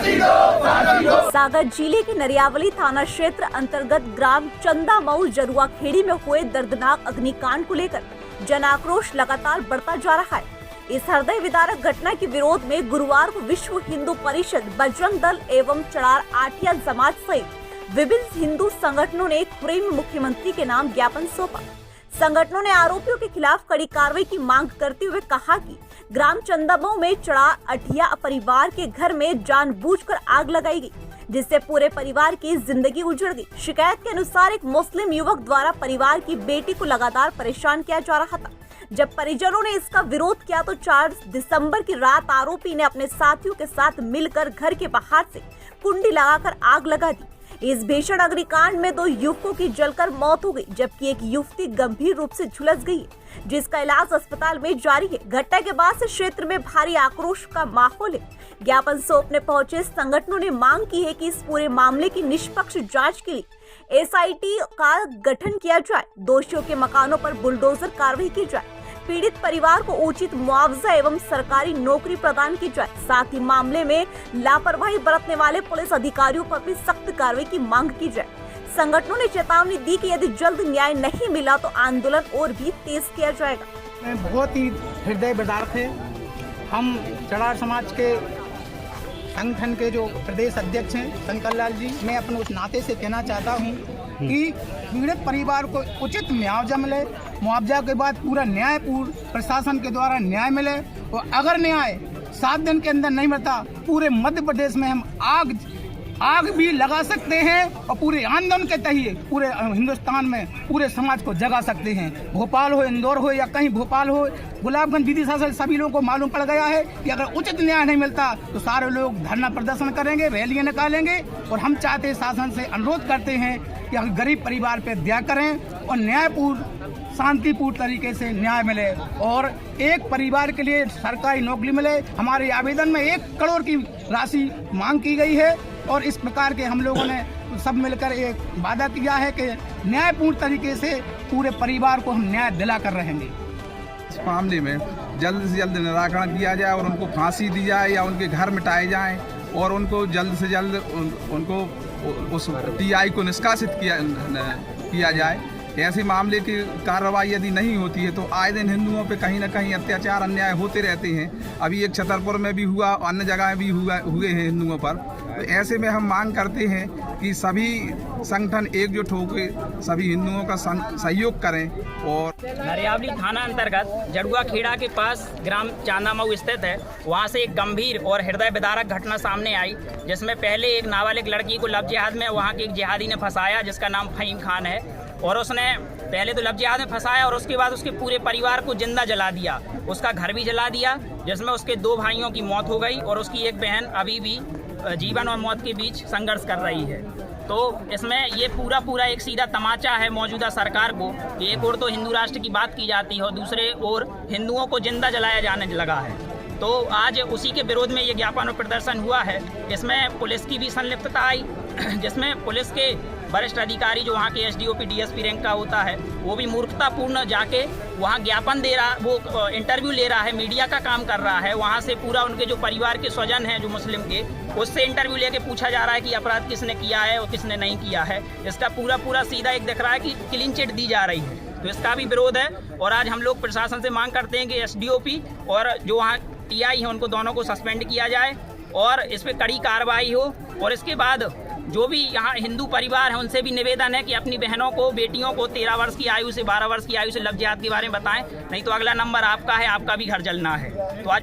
सागर जिले के नरियावली थाना क्षेत्र अंतर्गत ग्राम चंदामऊ जरुआ खेड़ी में हुए दर्दनाक अग्निकांड को लेकर जन आक्रोश लगातार बढ़ता जा रहा है। इस हृदय विदारक घटना के विरोध में गुरुवार को विश्व हिंदू परिषद, बजरंग दल एवं चड़ार आठिया समाज सहित विभिन्न हिंदू संगठनों ने खुरई में मुख्यमंत्री के नाम ज्ञापन सौंपा। संगठनों ने आरोपियों के खिलाफ कड़ी कार्रवाई की मांग करते हुए कहा कि ग्राम चंदामऊ में चड़ार आठिया परिवार के घर में जानबूझकर आग लगाई गई, जिससे पूरे परिवार की जिंदगी उजड़ गई। शिकायत के अनुसार एक मुस्लिम युवक द्वारा परिवार की बेटी को लगातार परेशान किया जा रहा था। जब परिजनों ने इसका विरोध किया तो 4 दिसंबर की रात आरोपी ने अपने साथियों के साथ मिलकर घर के बाहर से कुंडी लगाकर आग लगा दी। इस भीषण अग्निकांड में 2 युवकों की जलकर मौत हो गई, जबकि एक युवती गंभीर रूप से झुलस गई है, जिसका इलाज अस्पताल में जारी है। घटना के बाद से क्षेत्र में भारी आक्रोश का माहौल है। ज्ञापन सौंपने पहुंचे संगठनों ने मांग की है कि इस पूरे मामले की निष्पक्ष जांच के लिए एसआईटी का गठन किया जाए, दोषियों के मकानों पर बुलडोजर कार्रवाई की जाए, पीड़ित परिवार को उचित मुआवजा एवं सरकारी नौकरी प्रदान की जाए। साथ ही मामले में लापरवाही बरतने वाले पुलिस अधिकारियों पर भी सख्त कार्रवाई की मांग की जाए। संगठनों ने चेतावनी दी कि यदि जल्द न्याय नहीं मिला तो आंदोलन और भी तेज किया जाएगा। बहुत ही हृदय विदारक है। हम चड़ार समाज के संगठन के जो प्रदेश अध्यक्ष हैं शंकर लाल जी, मैं अपने उस नाते से कहना चाहता हूं कि पीड़ित परिवार को उचित मुआवजा मिले, मुआवजा के बाद पूरा न्याय प्रशासन के द्वारा न्याय मिले, और अगर न्याय 7 दिन के अंदर नहीं मिलता पूरे मध्य प्रदेश में हम आग भी लगा सकते हैं और पूरे आंदोलन के तहत पूरे हिंदुस्तान में पूरे समाज को जगा सकते हैं। भोपाल हो, इंदौर हो या कहीं भोपाल हो, गुलाबगंज विदिशा से सभी लोगों को मालूम पड़ गया है कि अगर उचित न्याय नहीं मिलता तो सारे लोग धरना प्रदर्शन करेंगे, रैलियां निकालेंगे। और हम चाहते शासन से अनुरोध करते हैं कि अगर गरीब परिवार पर दया करें और न्यायपूर्ण शांतिपूर्ण तरीके से न्याय मिले और एक परिवार के लिए सरकारी नौकरी मिले। हमारे आवेदन में 1 करोड़ की राशि मांग की गई है और इस प्रकार के हम लोगों ने सब मिलकर एक वादा किया है कि न्यायपूर्ण तरीके से पूरे परिवार को हम न्याय दिला कर रहेंगे। इस मामले में जल्द से जल्द निराकरण किया जाए और उनको फांसी दी जाए या उनके घर मिटाए जाएं और उनको जल्द से जल्द उनको उस टीआई को निष्कासित किया जाए। ऐसे मामले की कार्रवाई यदि नहीं होती है तो आए दिन हिंदुओं पे कहीं न कहीं अत्याचार अन्याय होते रहते हैं। अभी एक छतरपुर में भी हुआ, अन्य जगह भी हुए हैं हिंदुओं पर। तो ऐसे में हम मांग करते हैं कि सभी संगठन एकजुट होकर सभी हिंदुओं का सहयोग करें। और नरियावली थाना अंतर्गत जरुआ खेड़ा के पास ग्राम चंदामऊ स्थित है, वहाँ से एक गंभीर और हृदय विदारक घटना सामने आई, जिसमें पहले एक नाबालिग लड़की को लव जिहाद में वहाँ के एक जिहादी ने फंसाया, जिसका नाम फहीम खान है। और उसने पहले तो लव जिहाद में फंसाया और उसके बाद उसके पूरे परिवार को जिंदा जला दिया, उसका घर भी जला दिया, जिसमें उसके 2 भाइयों की मौत हो गई और उसकी एक बहन अभी भी जीवन और मौत के बीच संघर्ष कर रही है। तो इसमें ये पूरा एक सीधा तमाचा है मौजूदा सरकार को कि एक ओर तो हिंदू राष्ट्र की बात की जाती है और दूसरे ओर हिंदुओं को जिंदा जलाया जाने लगा है। तो आज उसी के विरोध में ये ज्ञापन और प्रदर्शन हुआ है। इसमें पुलिस की भी संलिप्तता आई, जिसमें पुलिस के वरिष्ठ अधिकारी जो वहाँ के एसडीओपी डीएसपी रैंक का होता है, वो भी मूर्खतापूर्ण जाके वहाँ ज्ञापन दे रहा, वो इंटरव्यू ले रहा है, मीडिया का काम कर रहा है। वहाँ से पूरा उनके जो परिवार के स्वजन हैं जो मुस्लिम के, उससे इंटरव्यू लेके पूछा जा रहा है कि अपराध किसने किया है और किसने नहीं किया है। इसका पूरा सीधा एक दिख रहा है कि क्लीन चिट दी जा रही है। तो इसका भी विरोध है और आज हम लोग प्रशासन से मांग करते हैं कि एसडीओपी और जो वहाँ टीआई है उनको दोनों को सस्पेंड किया जाए और इस पर कड़ी कार्रवाई हो। और इसके बाद जो भी यहाँ हिंदू परिवार है उनसे भी निवेदन है कि अपनी बहनों को, बेटियों को 13 वर्ष की आयु से 12 वर्ष की आयु से लव जिहाद के बारे में बताएं, नहीं तो अगला नंबर आपका है, आपका भी घर जलना है। तो आज